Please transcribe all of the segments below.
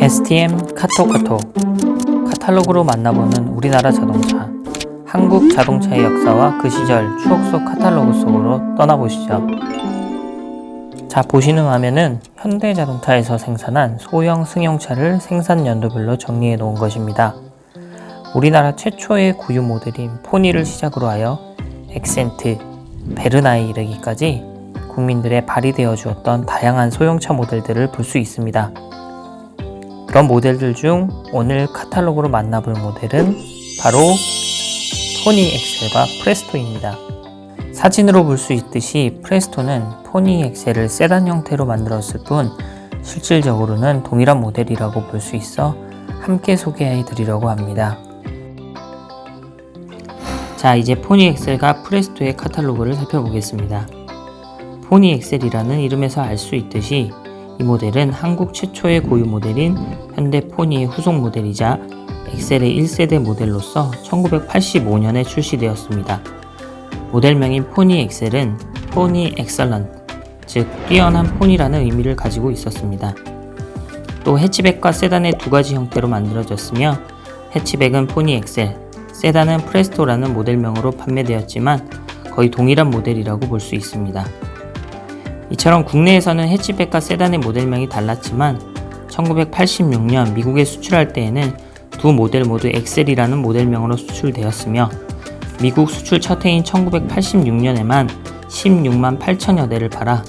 STM 카톡 카탈로그로 만나보는 우리나라 자동차. 한국 자동차의 역사와 그 시절 추억 속 카탈로그 속으로 떠나보시죠. 자, 보시는 화면은 현대자동차에서 생산한 소형 승용차를 생산 연도별로 정리해 놓은 것입니다. 우리나라 최초의 고유 모델인 포니를 시작으로 하여 엑센트, 베르나에 이르기까지 국민들의 발휘되어 주었던 다양한 소형차 모델들을 볼 수 있습니다. 그런 모델들 중 오늘 카탈로그로 만나볼 모델은 바로 포니 엑셀과 프레스토입니다. 사진으로 볼 수 있듯이 프레스토는 포니 엑셀을 세단 형태로 만들었을 뿐 실질적으로는 동일한 모델이라고 볼 수 있어 함께 소개해 드리려고 합니다. 자, 이제 포니 엑셀과 프레스토의 카탈로그를 살펴보겠습니다. 포니 엑셀이라는 이름에서 알 수 있듯이 이 모델은 한국 최초의 고유 모델인 현대 포니의 후속 모델이자 엑셀의 1세대 모델로서 1985년에 출시되었습니다. 모델명인 포니 엑셀은 포니 엑설런트, 즉 뛰어난 포니라는 의미를 가지고 있었습니다. 또 해치백과 세단의 두 가지 형태로 만들어졌으며 해치백은 포니 엑셀, 세단은 프레스토라는 모델명으로 판매되었지만 거의 동일한 모델이라고 볼 수 있습니다. 이처럼 국내에서는 해치백과 세단의 모델명이 달랐지만 1986년 미국에 수출할 때에는 두 모델 모두 엑셀이라는 모델명으로 수출되었으며 미국 수출 첫 해인 1986년에만 16만 8천여 대를 팔아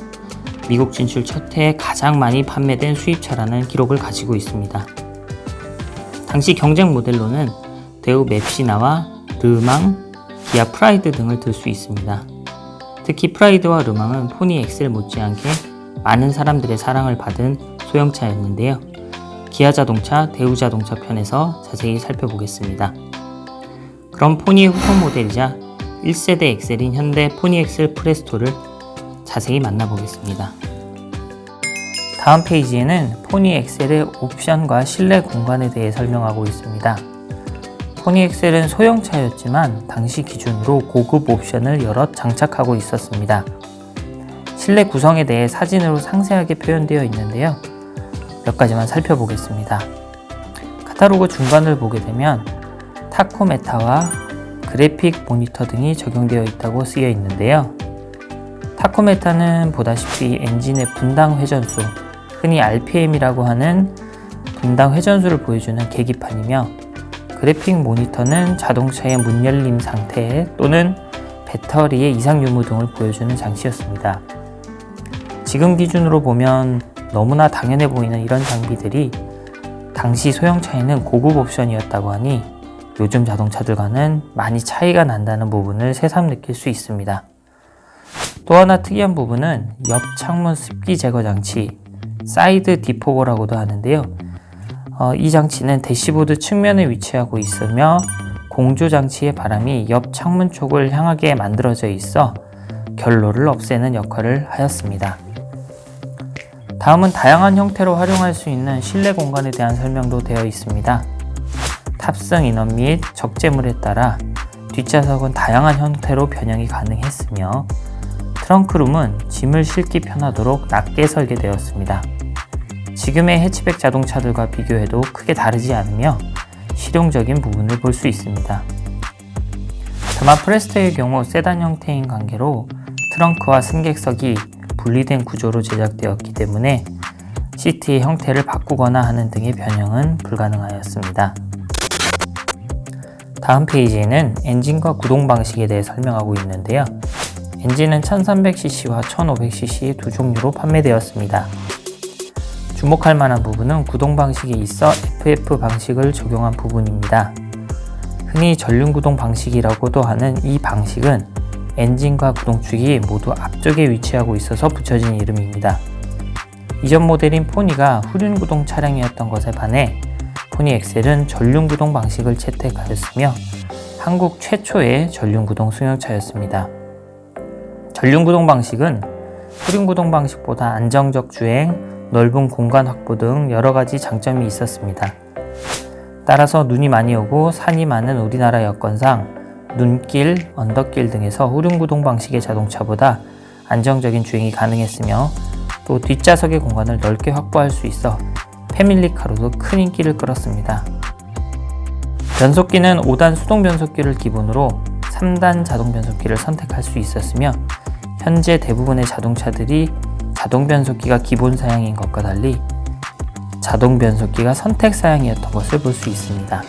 미국 진출 첫 해에 가장 많이 판매된 수입차라는 기록을 가지고 있습니다. 당시 경쟁 모델로는 대우 맵시나와 르망, 기아 프라이드 등을 들 수 있습니다. 특히 프라이드와 르망은 포니 엑셀 못지않게 많은 사람들의 사랑을 받은 소형차였는데요. 기아 자동차, 대우 자동차 편에서 자세히 살펴보겠습니다. 그럼 포니의 후속 모델이자 1세대 엑셀인 현대 포니 엑셀 프레스토를 자세히 만나보겠습니다. 다음 페이지에는 포니 엑셀의 옵션과 실내 공간에 대해 설명하고 있습니다. 포니 엑셀은 소형차였지만 당시 기준으로 고급 옵션을 여럿 장착하고 있었습니다. 실내 구성에 대해 사진으로 상세하게 표현되어 있는데요. 몇 가지만 살펴보겠습니다. 카탈로그 중간을 보게 되면 타코메타와 그래픽 모니터 등이 적용되어 있다고 쓰여 있는데요. 타코메타는 보다시피 엔진의 분당 회전수, 흔히 RPM이라고 하는 분당 회전수를 보여주는 계기판이며 그래픽 모니터는 자동차의 문 열림 상태 또는 배터리의 이상 유무 등을 보여주는 장치였습니다. 지금 기준으로 보면 너무나 당연해 보이는 이런 장비들이 당시 소형차에는 고급 옵션이었다고 하니 요즘 자동차들과는 많이 차이가 난다는 부분을 새삼 느낄 수 있습니다. 또 하나 특이한 부분은 옆 창문 습기 제거 장치, 사이드 디포거라고도 하는데요. 이 장치는 대시보드 측면에 위치하고 있으며 공조 장치의 바람이 옆 창문 쪽을 향하게 만들어져 있어 결로를 없애는 역할을 하였습니다. 다음은 다양한 형태로 활용할 수 있는 실내 공간에 대한 설명도 되어 있습니다. 탑승 인원 및 적재물에 따라 뒷좌석은 다양한 형태로 변형이 가능했으며 트렁크룸은 짐을 싣기 편하도록 낮게 설계되었습니다. 지금의 해치백 자동차들과 비교해도 크게 다르지 않으며 실용적인 부분을 볼 수 있습니다. 다만 프레스토의 경우 세단 형태인 관계로 트렁크와 승객석이 분리된 구조로 제작되었기 때문에 시트의 형태를 바꾸거나 하는 등의 변형은 불가능하였습니다. 다음 페이지에는 엔진과 구동 방식에 대해 설명하고 있는데요. 엔진은 1300cc와 1500cc 두 종류로 판매되었습니다. 주목할 만한 부분은 구동 방식에 있어 FF 방식을 적용한 부분입니다. 흔히 전륜구동 방식이라고도 하는 이 방식은 엔진과 구동축이 모두 앞쪽에 위치하고 있어서 붙여진 이름입니다. 이전 모델인 포니가 후륜구동 차량이었던 것에 반해 포니 엑셀은 전륜구동 방식을 채택하였으며 한국 최초의 전륜구동 승용차였습니다. 전륜구동 방식은 후륜구동 방식보다 안정적 주행, 넓은 공간 확보 등 여러가지 장점이 있었습니다. 따라서 눈이 많이 오고 산이 많은 우리나라 여건상 눈길, 언덕길 등에서 후륜구동 방식의 자동차보다 안정적인 주행이 가능했으며 또 뒷좌석의 공간을 넓게 확보할 수 있어 패밀리카로도 큰 인기를 끌었습니다. 변속기는 5단 수동 변속기를 기본으로 3단 자동 변속기를 선택할 수 있었으며, 현재 대부분의 자동차들이 자동 변속기가 기본 사양인 것과 달리 자동 변속기가 선택 사양이었던 것을 볼 수 있습니다.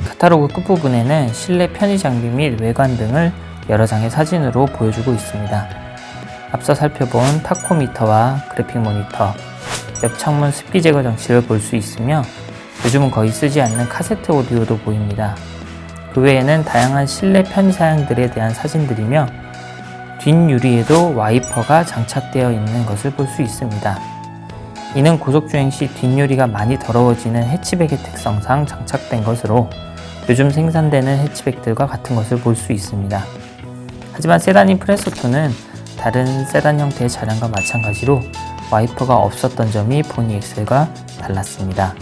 카탈로그 끝부분에는 실내 편의 장비 및 외관 등을 여러 장의 사진으로 보여주고 있습니다. 앞서 살펴본 타코미터와 그래픽 모니터, 옆 창문 습기 제거 장치를 볼 수 있으며, 요즘은 거의 쓰지 않는 카세트 오디오도 보입니다. 그 외에는 다양한 실내 편의 사양들에 대한 사진들이며, 뒷유리에도 와이퍼가 장착되어 있는 것을 볼 수 있습니다. 이는 고속주행 시 뒷유리가 많이 더러워지는 해치백의 특성상 장착된 것으로 요즘 생산되는 해치백들과 같은 것을 볼 수 있습니다. 하지만 세단인 프레스토는 다른 세단 형태의 차량과 마찬가지로 와이퍼가 없었던 점이 포니 엑셀과 달랐습니다.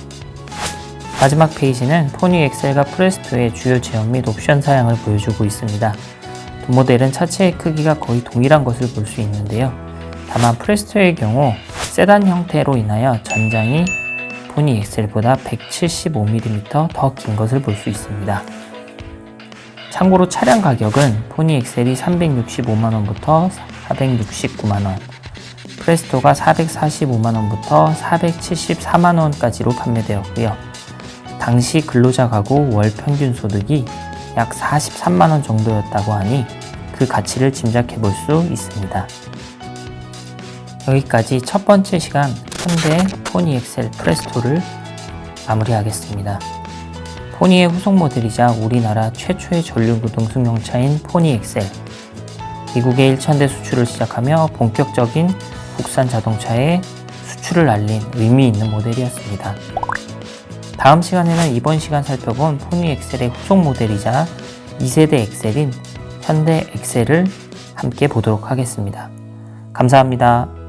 마지막 페이지는 포니 엑셀과 프레스토의 주요 제형 및 옵션 사양을 보여주고 있습니다. 두 모델은 차체의 크기가 거의 동일한 것을 볼 수 있는데요. 다만 프레스토의 경우 세단 형태로 인하여 전장이 포니 엑셀보다 175mm 더 긴 것을 볼 수 있습니다. 참고로 차량 가격은 포니 엑셀이 365만원부터 469만원, 프레스토가 445만원부터 474만원까지로 판매되었고요. 당시 근로자 가구 월 평균 소득이 약 43만원 정도였다고 하니 그 가치를 짐작해 볼 수 있습니다. 여기까지 첫 번째 시간 현대 포니 엑셀 프레스토를 마무리하겠습니다. 포니의 후속 모델이자 우리나라 최초의 전륜구동 승용차인 포니 엑셀, 미국의 1,000대 수출을 시작하며 본격적인 국산 자동차의 수출을 알린 의미 있는 모델이었습니다. 다음 시간에는 이번 시간 살펴본 포니 엑셀의 후속 모델이자 2세대 엑셀인 현대 엑셀을 함께 보도록 하겠습니다. 감사합니다.